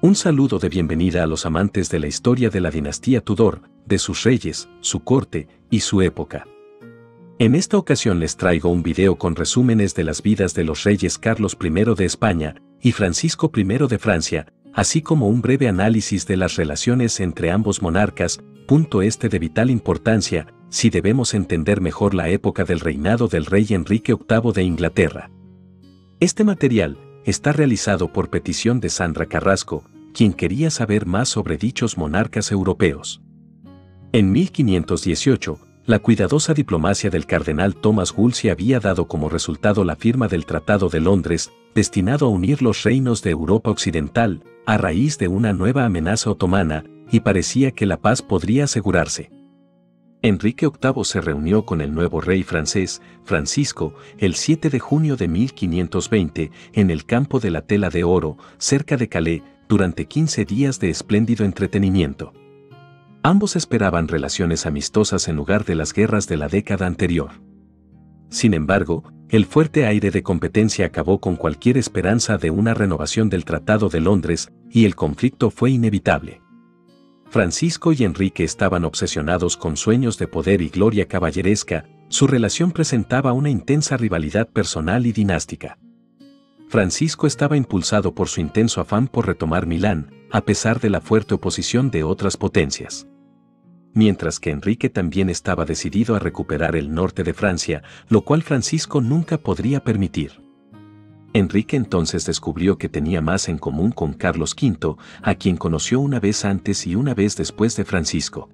Un saludo de bienvenida a los amantes de la historia de la dinastía Tudor, de sus reyes, su corte y su época. En esta ocasión les traigo un video con resúmenes de las vidas de los reyes Carlos I de España y Francisco I de Francia, así como un breve análisis de las relaciones entre ambos monarcas, punto de vital importancia si debemos entender mejor la época del reinado del rey Enrique VIII de Inglaterra. Este material está realizado por petición de Sandra Carrasco, quien quería saber más sobre dichos monarcas europeos. En 1518, la cuidadosa diplomacia del cardenal Thomas Wolsey había dado como resultado la firma del Tratado de Londres, destinado a unir los reinos de Europa Occidental, a raíz de una nueva amenaza otomana, y parecía que la paz podría asegurarse. Enrique VIII se reunió con el nuevo rey francés, Francisco, el 7 de junio de 1520, en el campo de la Tela de Oro, cerca de Calais, durante 15 días de espléndido entretenimiento. Ambos esperaban relaciones amistosas en lugar de las guerras de la década anterior. Sin embargo, el fuerte aire de competencia acabó con cualquier esperanza de una renovación del Tratado de Londres, y el conflicto fue inevitable. Francisco y Enrique estaban obsesionados con sueños de poder y gloria caballeresca, su relación presentaba una intensa rivalidad personal y dinástica. Francisco estaba impulsado por su intenso afán por retomar Milán, a pesar de la fuerte oposición de otras potencias. Mientras que Enrique también estaba decidido a recuperar el norte de Francia, lo cual Francisco nunca podría permitir. Enrique entonces descubrió que tenía más en común con Carlos V, a quien conoció una vez antes y una vez después de Francisco.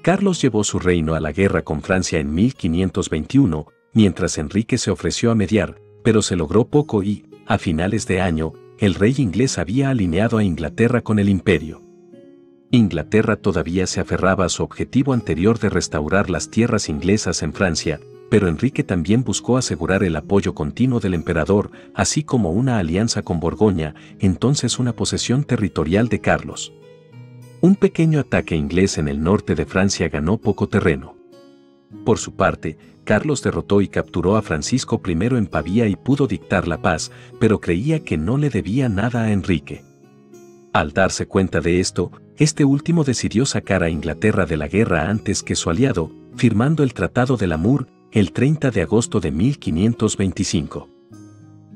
Carlos llevó su reino a la guerra con Francia en 1521, mientras Enrique se ofreció a mediar, pero se logró poco y, a finales de año, el rey inglés había alineado a Inglaterra con el imperio. Inglaterra todavía se aferraba a su objetivo anterior de restaurar las tierras inglesas en Francia, pero Enrique también buscó asegurar el apoyo continuo del emperador, así como una alianza con Borgoña, entonces una posesión territorial de Carlos. Un pequeño ataque inglés en el norte de Francia ganó poco terreno. Por su parte, Carlos derrotó y capturó a Francisco I en Pavía y pudo dictar la paz, pero creía que no le debía nada a Enrique. Al darse cuenta de esto, este último decidió sacar a Inglaterra de la guerra antes que su aliado, firmando el Tratado de Namur, el 30 de agosto de 1525.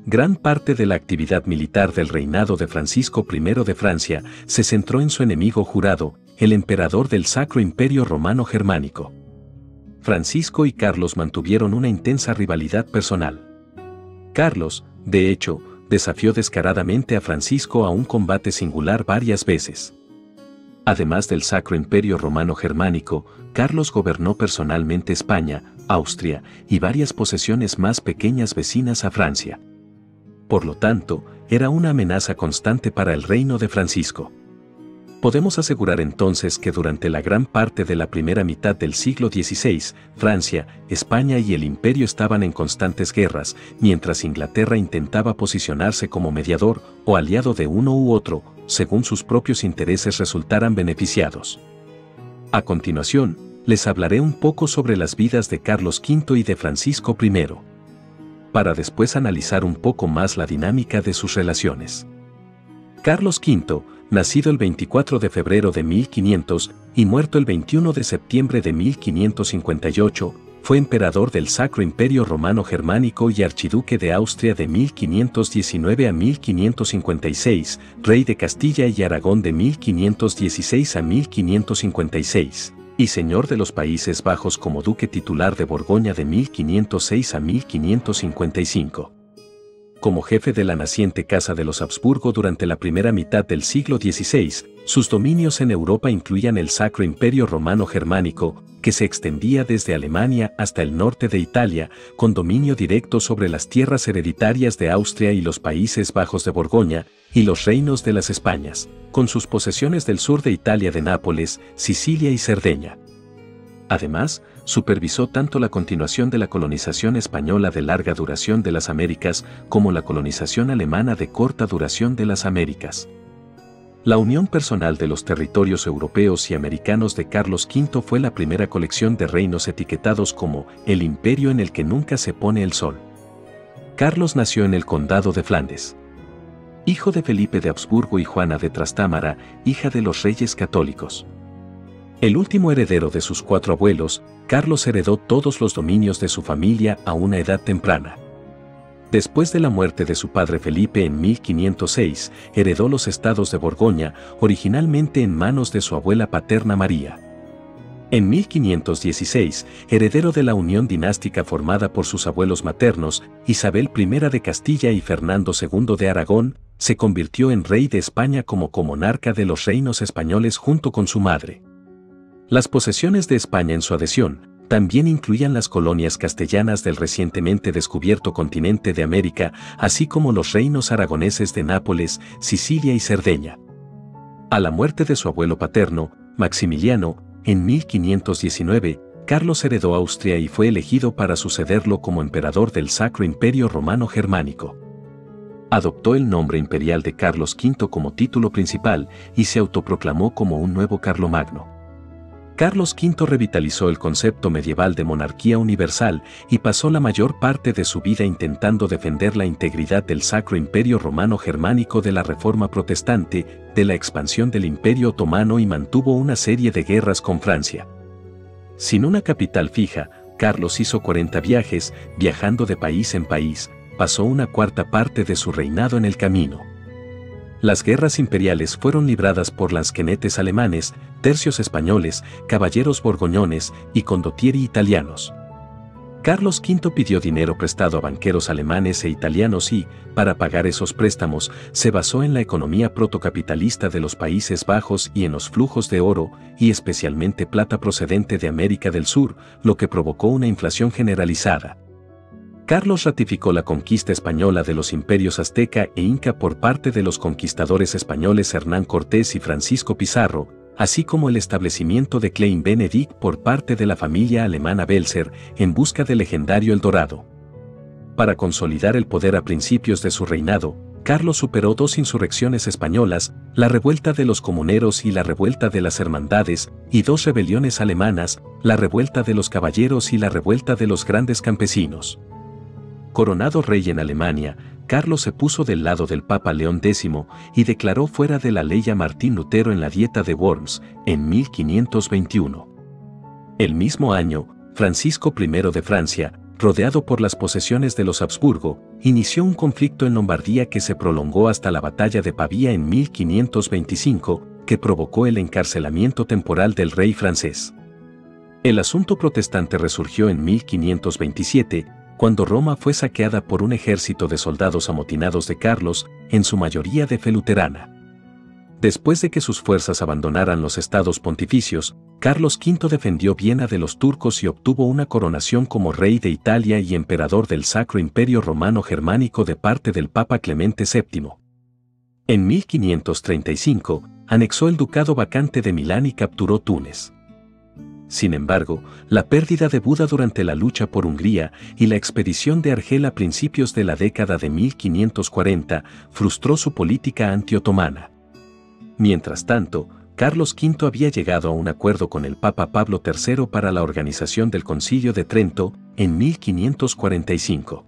Gran parte de la actividad militar del reinado de Francisco I de Francia se centró en su enemigo jurado, el emperador del Sacro Imperio Romano Germánico. Francisco y Carlos mantuvieron una intensa rivalidad personal. Carlos, de hecho, desafió descaradamente a Francisco a un combate singular varias veces. Además del Sacro Imperio Romano Germánico, Carlos gobernó personalmente España, Austria y varias posesiones más pequeñas vecinas a Francia. Por lo tanto, era una amenaza constante para el reino de Francisco. Podemos asegurar entonces que durante la gran parte de la primera mitad del siglo XVI, Francia, España y el Imperio estaban en constantes guerras, mientras Inglaterra intentaba posicionarse como mediador o aliado de uno u otro, según sus propios intereses resultaran beneficiados. A continuación, les hablaré un poco sobre las vidas de Carlos V y de Francisco I, para después analizar un poco más la dinámica de sus relaciones. Carlos V, nacido el 24 de febrero de 1500 y muerto el 21 de septiembre de 1558, fue emperador del Sacro Imperio Romano Germánico y archiduque de Austria de 1519 a 1556, rey de Castilla y Aragón de 1516 a 1556, y señor de los Países Bajos como duque titular de Borgoña de 1506 a 1555. Como jefe de la naciente Casa de los Habsburgo durante la primera mitad del siglo XVI, sus dominios en Europa incluían el Sacro Imperio Romano Germánico, que se extendía desde Alemania hasta el norte de Italia, con dominio directo sobre las tierras hereditarias de Austria y los Países Bajos de Borgoña, y los reinos de las Españas, con sus posesiones del sur de Italia de Nápoles, Sicilia y Cerdeña. Además, supervisó tanto la continuación de la colonización española de larga duración de las Américas como la colonización alemana de corta duración de las Américas. La unión personal de los territorios europeos y americanos de Carlos V fue la primera colección de reinos etiquetados como el imperio en el que nunca se pone el sol. Carlos nació en el condado de Flandes. hijo de Felipe de Habsburgo y Juana de Trastámara, hija de los reyes católicos. El último heredero de sus 4 abuelos, Carlos heredó todos los dominios de su familia a una edad temprana. Después de la muerte de su padre Felipe en 1506, heredó los estados de Borgoña, originalmente en manos de su abuela paterna María. En 1516, heredero de la unión dinástica formada por sus abuelos maternos, Isabel I de Castilla y Fernando II de Aragón, se convirtió en rey de España como comonarca de los reinos españoles junto con su madre. Las posesiones de España en su adhesión también incluían las colonias castellanas del recientemente descubierto continente de América, así como los reinos aragoneses de Nápoles, Sicilia y Cerdeña. A la muerte de su abuelo paterno, Maximiliano, en 1519, Carlos heredó Austria y fue elegido para sucederlo como emperador del Sacro Imperio Romano Germánico. Adoptó el nombre imperial de Carlos V como título principal y se autoproclamó como un nuevo Carlomagno. Carlos V revitalizó el concepto medieval de monarquía universal y pasó la mayor parte de su vida intentando defender la integridad del Sacro Imperio Romano Germánico de la Reforma Protestante, de la expansión del Imperio Otomano y mantuvo una serie de guerras con Francia. Sin una capital fija, Carlos hizo 40 viajes, viajando de país en país, pasó una cuarta parte de su reinado en el camino. Las guerras imperiales fueron libradas por lansquenetes alemanes, tercios españoles, caballeros borgoñones y condottieri italianos. Carlos V pidió dinero prestado a banqueros alemanes e italianos y, para pagar esos préstamos, se basó en la economía protocapitalista de los Países Bajos y en los flujos de oro, y especialmente plata procedente de América del Sur, lo que provocó una inflación generalizada. Carlos ratificó la conquista española de los imperios azteca e inca por parte de los conquistadores españoles Hernán Cortés y Francisco Pizarro, así como el establecimiento de Klein Benedict por parte de la familia alemana Welser en busca del legendario El Dorado. Para consolidar el poder a principios de su reinado, Carlos superó 2 insurrecciones españolas, la revuelta de los comuneros y la revuelta de las hermandades, y 2 rebeliones alemanas, la revuelta de los caballeros y la revuelta de los grandes campesinos. Coronado rey en Alemania, Carlos se puso del lado del Papa León X y declaró fuera de la ley a Martín Lutero en la Dieta de Worms, en 1521. El mismo año, Francisco I de Francia, rodeado por las posesiones de los Habsburgo, inició un conflicto en Lombardía que se prolongó hasta la batalla de Pavía en 1525, que provocó el encarcelamiento temporal del rey francés. El asunto protestante resurgió en 1527, cuando Roma fue saqueada por un ejército de soldados amotinados de Carlos, en su mayoría de fe luterana. Después de que sus fuerzas abandonaran los estados pontificios, Carlos V defendió Viena de los turcos y obtuvo una coronación como rey de Italia y emperador del Sacro Imperio Romano Germánico de parte del Papa Clemente VII. En 1535, anexó el ducado vacante de Milán y capturó Túnez. Sin embargo, la pérdida de Buda durante la lucha por Hungría y la expedición de Argel a principios de la década de 1540 frustró su política anti-otomana. Mientras tanto, Carlos V había llegado a un acuerdo con el Papa Pablo III para la organización del Concilio de Trento en 1545.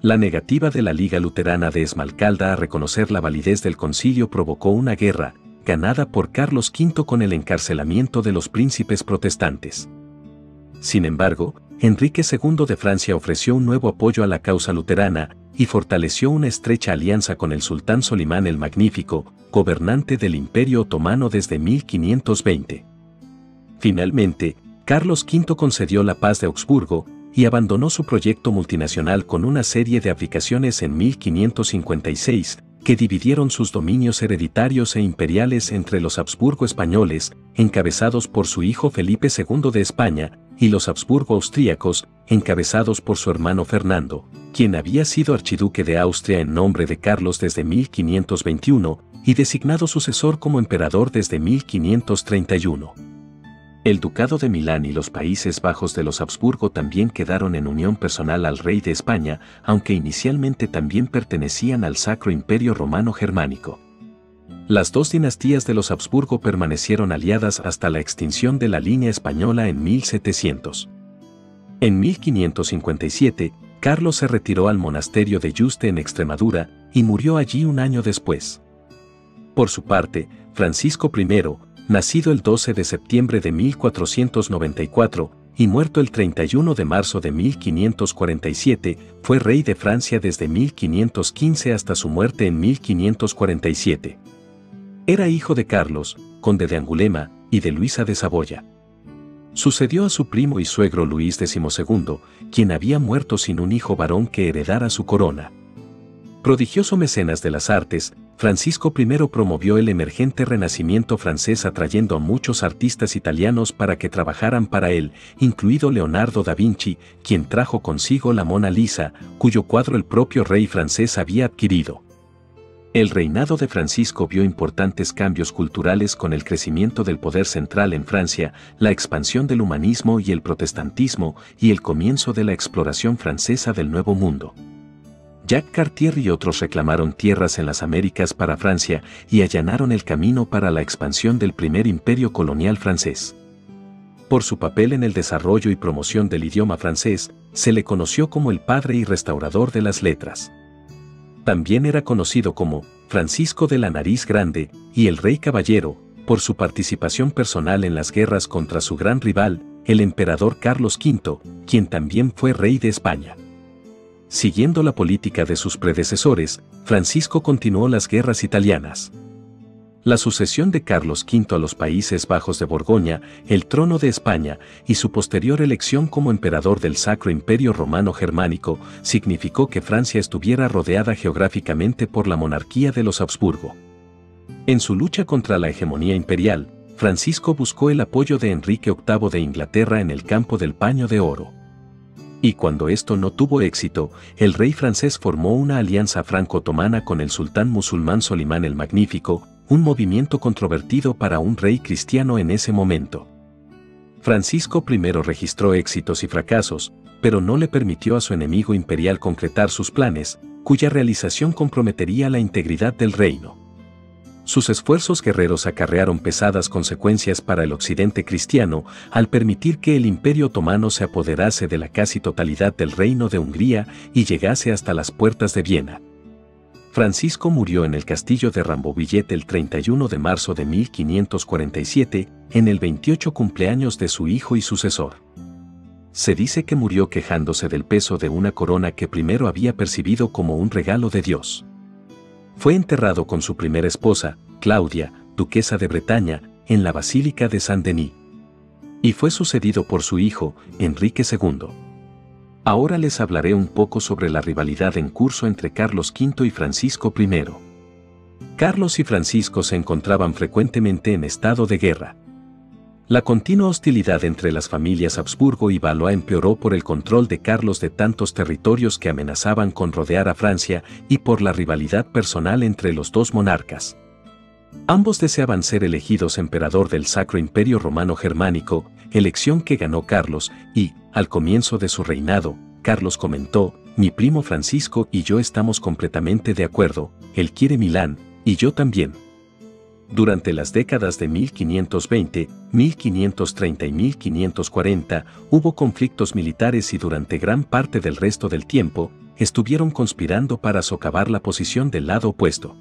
La negativa de la Liga Luterana de Esmalcalda a reconocer la validez del concilio provocó una guerra, ganada por Carlos V con el encarcelamiento de los príncipes protestantes. Sin embargo, Enrique II de Francia ofreció un nuevo apoyo a la causa luterana y fortaleció una estrecha alianza con el sultán Solimán el Magnífico, gobernante del Imperio Otomano desde 1520. Finalmente, Carlos V concedió la paz de Augsburgo y abandonó su proyecto multinacional con una serie de abdicaciones en 1556, que dividieron sus dominios hereditarios e imperiales entre los Habsburgo españoles, encabezados por su hijo Felipe II de España, y los Habsburgo austríacos, encabezados por su hermano Fernando, quien había sido archiduque de Austria en nombre de Carlos desde 1521, y designado sucesor como emperador desde 1531. El Ducado de Milán y los Países Bajos de los Habsburgo también quedaron en unión personal al rey de España, aunque inicialmente también pertenecían al Sacro Imperio Romano Germánico. Las 2 dinastías de los Habsburgo permanecieron aliadas hasta la extinción de la línea española en 1700. En 1557, Carlos se retiró al monasterio de Yuste en Extremadura, y murió allí un año después. Por su parte, Francisco I, nacido el 12 de septiembre de 1494 y muerto el 31 de marzo de 1547, fue rey de Francia desde 1515 hasta su muerte en 1547. Era hijo de Carlos, conde de Angulema, y de Luisa de Saboya. Sucedió a su primo y suegro Luis XII, quien había muerto sin un hijo varón que heredara su corona. Prodigioso mecenas de las artes, Francisco I promovió el emergente Renacimiento francés atrayendo a muchos artistas italianos para que trabajaran para él, incluido Leonardo da Vinci, quien trajo consigo la Mona Lisa, cuyo cuadro el propio rey francés había adquirido. El reinado de Francisco vio importantes cambios culturales con el crecimiento del poder central en Francia, la expansión del humanismo y el protestantismo y el comienzo de la exploración francesa del Nuevo Mundo. Jacques Cartier y otros reclamaron tierras en las Américas para Francia y allanaron el camino para la expansión del primer imperio colonial francés. Por su papel en el desarrollo y promoción del idioma francés, se le conoció como el padre y restaurador de las letras. También era conocido como Francisco de la Nariz Grande y el Rey Caballero, por su participación personal en las guerras contra su gran rival, el emperador Carlos V, quien también fue rey de España. Siguiendo la política de sus predecesores, Francisco continuó las guerras italianas. La sucesión de Carlos V a los Países Bajos de Borgoña, el trono de España y su posterior elección como emperador del Sacro Imperio Romano Germánico significó que Francia estuviera rodeada geográficamente por la monarquía de los Habsburgo. En su lucha contra la hegemonía imperial, Francisco buscó el apoyo de Enrique VIII de Inglaterra en el campo del paño de oro. Y cuando esto no tuvo éxito, el rey francés formó una alianza franco-otomana con el sultán musulmán Solimán el Magnífico, un movimiento controvertido para un rey cristiano en ese momento. Francisco I registró éxitos y fracasos, pero no le permitió a su enemigo imperial concretar sus planes, cuya realización comprometería la integridad del reino. Sus esfuerzos guerreros acarrearon pesadas consecuencias para el occidente cristiano al permitir que el Imperio Otomano se apoderase de la casi totalidad del reino de Hungría y llegase hasta las puertas de Viena. Francisco murió en el castillo de Rambouillet el 31 de marzo de 1547, en el 28 cumpleaños de su hijo y sucesor. Se dice que murió quejándose del peso de una corona que primero había percibido como un regalo de Dios. Fue enterrado con su primera esposa, Claudia, duquesa de Bretaña, en la Basílica de Saint-Denis. Y fue sucedido por su hijo, Enrique II. Ahora les hablaré un poco sobre la rivalidad en curso entre Carlos V y Francisco I. Carlos y Francisco se encontraban frecuentemente en estado de guerra. La continua hostilidad entre las familias Habsburgo y Valois empeoró por el control de Carlos de tantos territorios que amenazaban con rodear a Francia y por la rivalidad personal entre los dos monarcas. Ambos deseaban ser elegidos emperador del Sacro Imperio Romano Germánico, elección que ganó Carlos, y, al comienzo de su reinado, Carlos comentó: «Mi primo Francisco y yo estamos completamente de acuerdo, él quiere Milán, y yo también». Durante las décadas de 1520, 1530 y 1540, hubo conflictos militares y durante gran parte del resto del tiempo, estuvieron conspirando para socavar la posición del lado opuesto.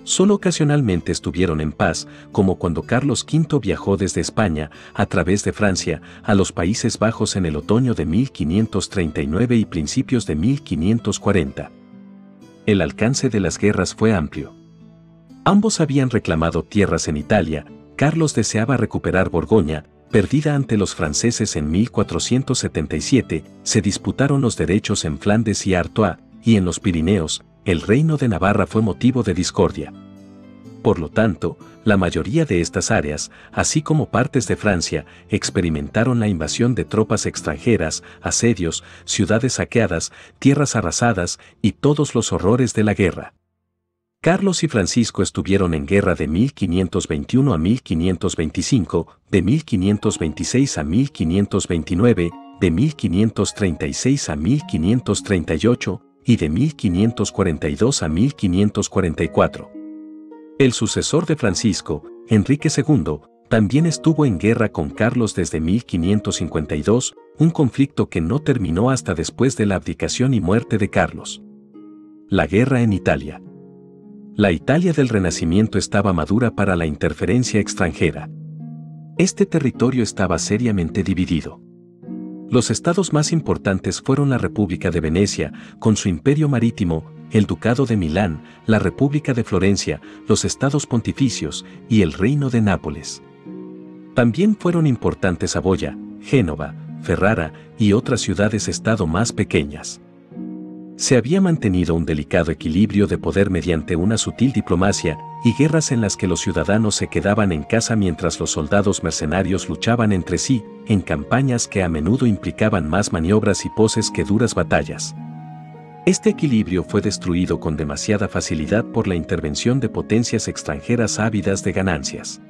Solo ocasionalmente estuvieron en paz, como cuando Carlos V viajó desde España, a través de Francia, a los Países Bajos en el otoño de 1539 y principios de 1540. El alcance de las guerras fue amplio. Ambos habían reclamado tierras en Italia. Carlos deseaba recuperar Borgoña, perdida ante los franceses en 1477, se disputaron los derechos en Flandes y Artois, y en los Pirineos, el reino de Navarra fue motivo de discordia. Por lo tanto, la mayoría de estas áreas, así como partes de Francia, experimentaron la invasión de tropas extranjeras, asedios, ciudades saqueadas, tierras arrasadas y todos los horrores de la guerra. Carlos y Francisco estuvieron en guerra de 1521 a 1525, de 1526 a 1529, de 1536 a 1538 y de 1542 a 1544. El sucesor de Francisco, Enrique II, también estuvo en guerra con Carlos desde 1552, un conflicto que no terminó hasta después de la abdicación y muerte de Carlos. La guerra en Italia. La Italia del Renacimiento estaba madura para la interferencia extranjera. Este territorio estaba seriamente dividido. Los estados más importantes fueron la República de Venecia, con su imperio marítimo, el Ducado de Milán, la República de Florencia, los estados pontificios y el Reino de Nápoles. También fueron importantes Saboya, Génova, Ferrara y otras ciudades-estado más pequeñas. Se había mantenido un delicado equilibrio de poder mediante una sutil diplomacia y guerras en las que los ciudadanos se quedaban en casa mientras los soldados mercenarios luchaban entre sí, en campañas que a menudo implicaban más maniobras y poses que duras batallas. Este equilibrio fue destruido con demasiada facilidad por la intervención de potencias extranjeras ávidas de ganancias.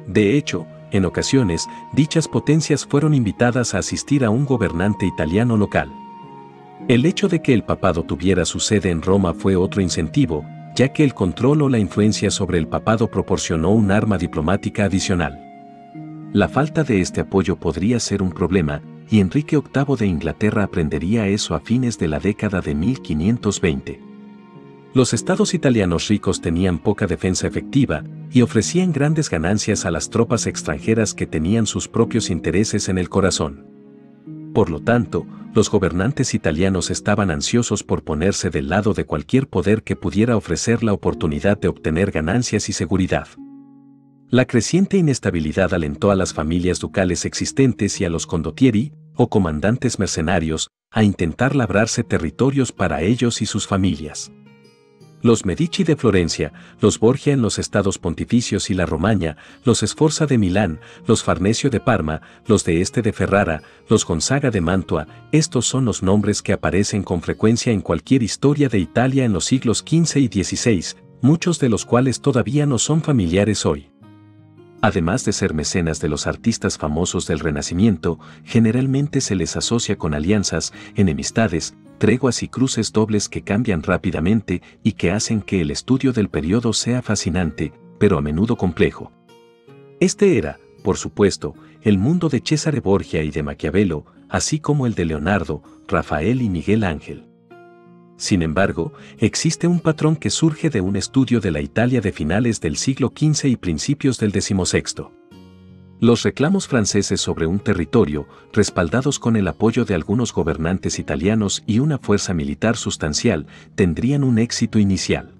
De hecho, en ocasiones, dichas potencias fueron invitadas a asistir a un gobernante italiano local. El hecho de que el papado tuviera su sede en Roma fue otro incentivo, ya que el control o la influencia sobre el papado proporcionó un arma diplomática adicional. La falta de este apoyo podría ser un problema, y Enrique VIII de Inglaterra aprendería eso a fines de la década de 1520. Los estados italianos ricos tenían poca defensa efectiva y ofrecían grandes ganancias a las tropas extranjeras que tenían sus propios intereses en el corazón. Por lo tanto, los gobernantes italianos estaban ansiosos por ponerse del lado de cualquier poder que pudiera ofrecer la oportunidad de obtener ganancias y seguridad. La creciente inestabilidad alentó a las familias ducales existentes y a los condottieri, o comandantes mercenarios, a intentar labrarse territorios para ellos y sus familias. Los Medici de Florencia, los Borgia en los estados pontificios y la Romaña, los Sforza de Milán, los Farnesio de Parma, los de Este de Ferrara, los Gonzaga de Mantua, estos son los nombres que aparecen con frecuencia en cualquier historia de Italia en los siglos XV y XVI, muchos de los cuales todavía no son familiares hoy. Además de ser mecenas de los artistas famosos del Renacimiento, generalmente se les asocia con alianzas, enemistades, treguas y cruces dobles que cambian rápidamente y que hacen que el estudio del periodo sea fascinante, pero a menudo complejo. Este era, por supuesto, el mundo de Cesare Borgia y de Maquiavelo, así como el de Leonardo, Rafael y Miguel Ángel. Sin embargo, existe un patrón que surge de un estudio de la Italia de finales del siglo XV y principios del XVI. Los reclamos franceses sobre un territorio, respaldados con el apoyo de algunos gobernantes italianos y una fuerza militar sustancial, tendrían un éxito inicial.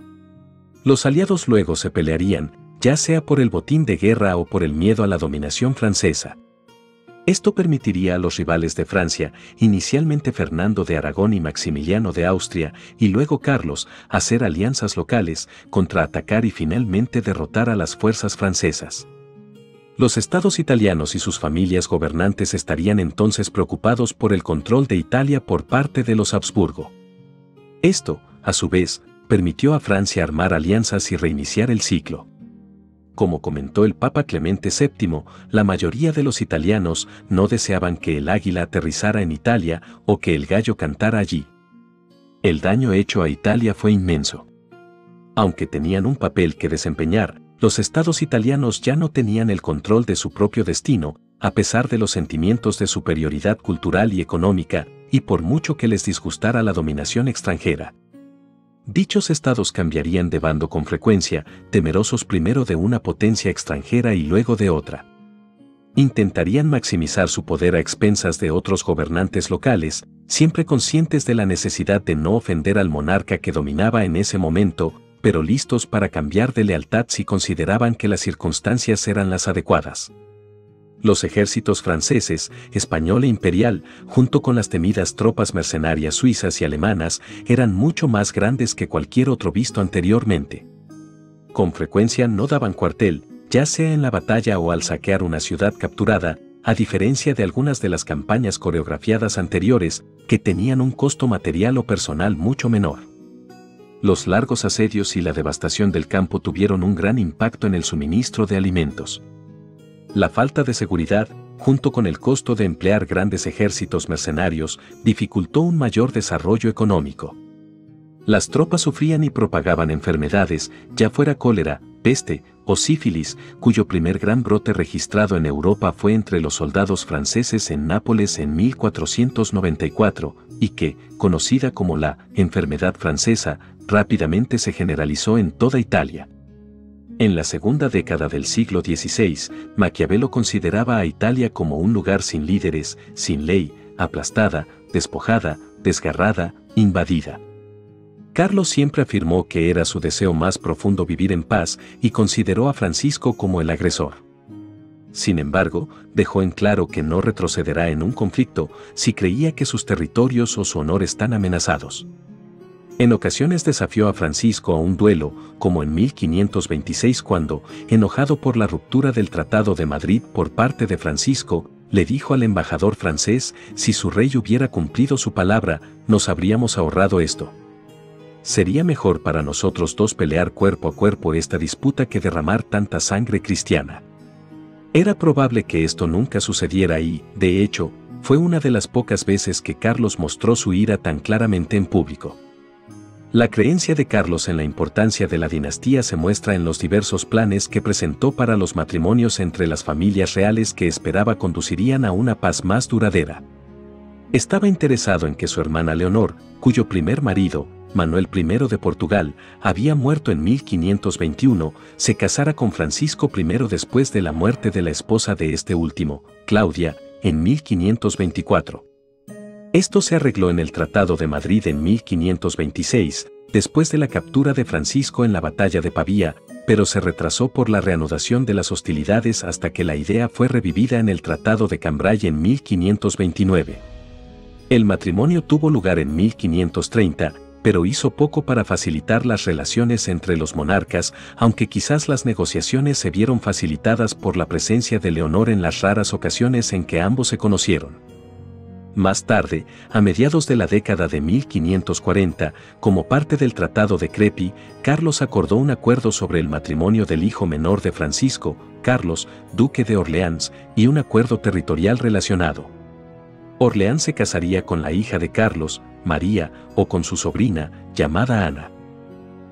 Los aliados luego se pelearían, ya sea por el botín de guerra o por el miedo a la dominación francesa. Esto permitiría a los rivales de Francia, inicialmente Fernando de Aragón y Maximiliano de Austria, y luego Carlos, hacer alianzas locales, contraatacar y finalmente derrotar a las fuerzas francesas. Los estados italianos y sus familias gobernantes estarían entonces preocupados por el control de Italia por parte de los Habsburgo. Esto, a su vez, permitió a Francia armar alianzas y reiniciar el ciclo. Como comentó el Papa Clemente VII, la mayoría de los italianos no deseaban que el águila aterrizara en Italia o que el gallo cantara allí. El daño hecho a Italia fue inmenso. Aunque tenían un papel que desempeñar, los estados italianos ya no tenían el control de su propio destino, a pesar de los sentimientos de superioridad cultural y económica, y por mucho que les disgustara la dominación extranjera. Dichos estados cambiarían de bando con frecuencia, temerosos primero de una potencia extranjera y luego de otra. Intentarían maximizar su poder a expensas de otros gobernantes locales, siempre conscientes de la necesidad de no ofender al monarca que dominaba en ese momento, pero listos para cambiar de lealtad si consideraban que las circunstancias eran las adecuadas. Los ejércitos franceses, español e imperial, junto con las temidas tropas mercenarias suizas y alemanas, eran mucho más grandes que cualquier otro visto anteriormente. Con frecuencia no daban cuartel, ya sea en la batalla o al saquear una ciudad capturada, a diferencia de algunas de las campañas coreografiadas anteriores, que tenían un costo material o personal mucho menor. Los largos asedios y la devastación del campo tuvieron un gran impacto en el suministro de alimentos. La falta de seguridad, junto con el costo de emplear grandes ejércitos mercenarios, dificultó un mayor desarrollo económico. Las tropas sufrían y propagaban enfermedades, ya fuera cólera, peste o sífilis, cuyo primer gran brote registrado en Europa fue entre los soldados franceses en Nápoles en 1494, y que, conocida como la enfermedad francesa, rápidamente se generalizó en toda Italia. En la segunda década del siglo XVI, Maquiavelo consideraba a Italia como un lugar sin líderes, sin ley, aplastada, despojada, desgarrada, invadida. Carlos siempre afirmó que era su deseo más profundo vivir en paz y consideró a Francisco como el agresor. Sin embargo, dejó en claro que no retrocederá en un conflicto si creía que sus territorios o su honor están amenazados. En ocasiones desafió a Francisco a un duelo, como en 1526 cuando, enojado por la ruptura del Tratado de Madrid por parte de Francisco, le dijo al embajador francés: si su rey hubiera cumplido su palabra, nos habríamos ahorrado esto. Sería mejor para nosotros dos pelear cuerpo a cuerpo esta disputa que derramar tanta sangre cristiana. Era probable que esto nunca sucediera y, de hecho, fue una de las pocas veces que Carlos mostró su ira tan claramente en público. La creencia de Carlos en la importancia de la dinastía se muestra en los diversos planes que presentó para los matrimonios entre las familias reales que esperaba conducirían a una paz más duradera. Estaba interesado en que su hermana Leonor, cuyo primer marido, Manuel I de Portugal, había muerto en 1521, se casara con Francisco I después de la muerte de la esposa de este último, Claudia, en 1524. Esto se arregló en el Tratado de Madrid en 1526, después de la captura de Francisco en la batalla de Pavía, pero se retrasó por la reanudación de las hostilidades hasta que la idea fue revivida en el Tratado de Cambrai en 1529. El matrimonio tuvo lugar en 1530, pero hizo poco para facilitar las relaciones entre los monarcas, aunque quizás las negociaciones se vieron facilitadas por la presencia de Leonor en las raras ocasiones en que ambos se conocieron. Más tarde, a mediados de la década de 1540, como parte del Tratado de Crepy, Carlos acordó un acuerdo sobre el matrimonio del hijo menor de Francisco, Carlos, duque de Orleans, y un acuerdo territorial relacionado. Orleans se casaría con la hija de Carlos, María, o con su sobrina, llamada Ana.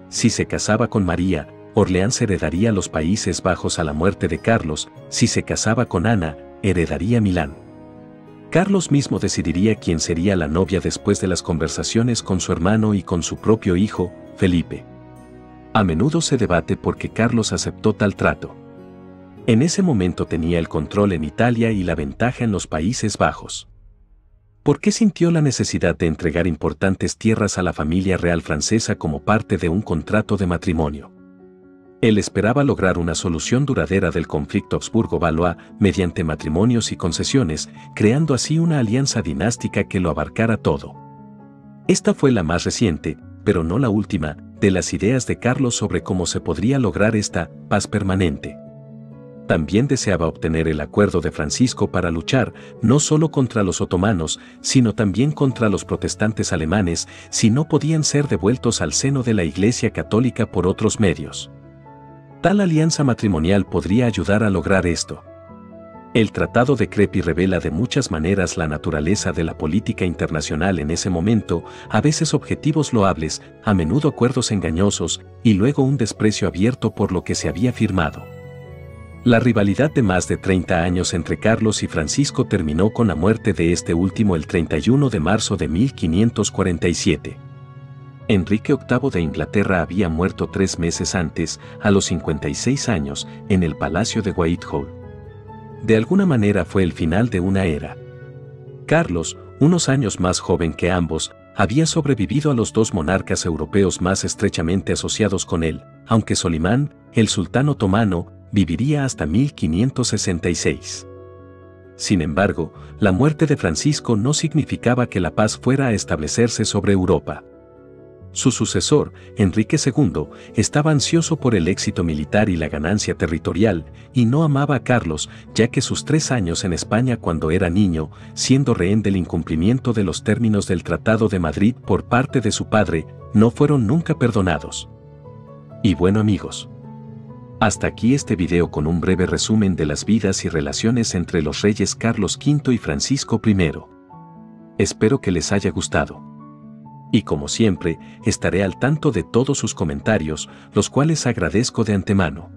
Si se casaba con María, Orleans heredaría los Países Bajos a la muerte de Carlos; si se casaba con Ana, heredaría Milán. Carlos mismo decidiría quién sería la novia después de las conversaciones con su hermano y con su propio hijo, Felipe. A menudo se debate por qué Carlos aceptó tal trato. En ese momento tenía el control en Italia y la ventaja en los Países Bajos. ¿Por qué sintió la necesidad de entregar importantes tierras a la familia real francesa como parte de un contrato de matrimonio? Él esperaba lograr una solución duradera del conflicto Habsburgo-Valois mediante matrimonios y concesiones, creando así una alianza dinástica que lo abarcara todo. Esta fue la más reciente, pero no la última, de las ideas de Carlos sobre cómo se podría lograr esta paz permanente. También deseaba obtener el acuerdo de Francisco para luchar no solo contra los otomanos, sino también contra los protestantes alemanes, si no podían ser devueltos al seno de la Iglesia Católica por otros medios. Tal alianza matrimonial podría ayudar a lograr esto. El Tratado de Crepy revela de muchas maneras la naturaleza de la política internacional en ese momento, a veces objetivos loables, a menudo acuerdos engañosos, y luego un desprecio abierto por lo que se había firmado. La rivalidad de más de 30 años entre Carlos y Francisco terminó con la muerte de este último el 31 de marzo de 1547. Enrique VIII de Inglaterra había muerto 3 meses antes, a los 56 años, en el Palacio de Whitehall. De alguna manera fue el final de una era. Carlos, unos años más joven que ambos, había sobrevivido a los dos monarcas europeos más estrechamente asociados con él, aunque Solimán, el sultán otomano, viviría hasta 1566. Sin embargo, la muerte de Francisco no significaba que la paz fuera a establecerse sobre Europa. Su sucesor, Enrique II, estaba ansioso por el éxito militar y la ganancia territorial, y no amaba a Carlos, ya que sus 3 años en España cuando era niño, siendo rehén del incumplimiento de los términos del Tratado de Madrid por parte de su padre, no fueron nunca perdonados. Y bueno amigos, hasta aquí este video con un breve resumen de las vidas y relaciones entre los reyes Carlos V y Francisco I. Espero que les haya gustado. Y como siempre, estaré al tanto de todos sus comentarios, los cuales agradezco de antemano.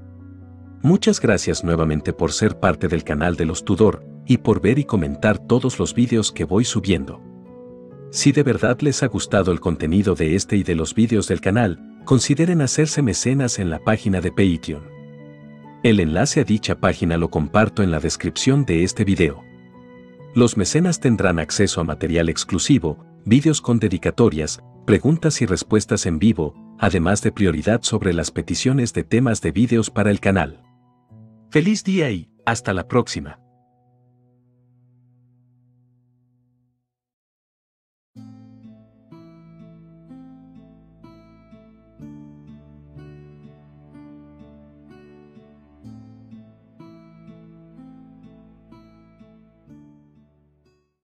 Muchas gracias nuevamente por ser parte del canal de los Tudor y por ver y comentar todos los vídeos que voy subiendo. Si de verdad les ha gustado el contenido de este y de los vídeos del canal, consideren hacerse mecenas en la página de Patreon. El enlace a dicha página lo comparto en la descripción de este video. Los mecenas tendrán acceso a material exclusivo, vídeos con dedicatorias, preguntas y respuestas en vivo, además de prioridad sobre las peticiones de temas de vídeos para el canal. ¡Feliz día y hasta la próxima!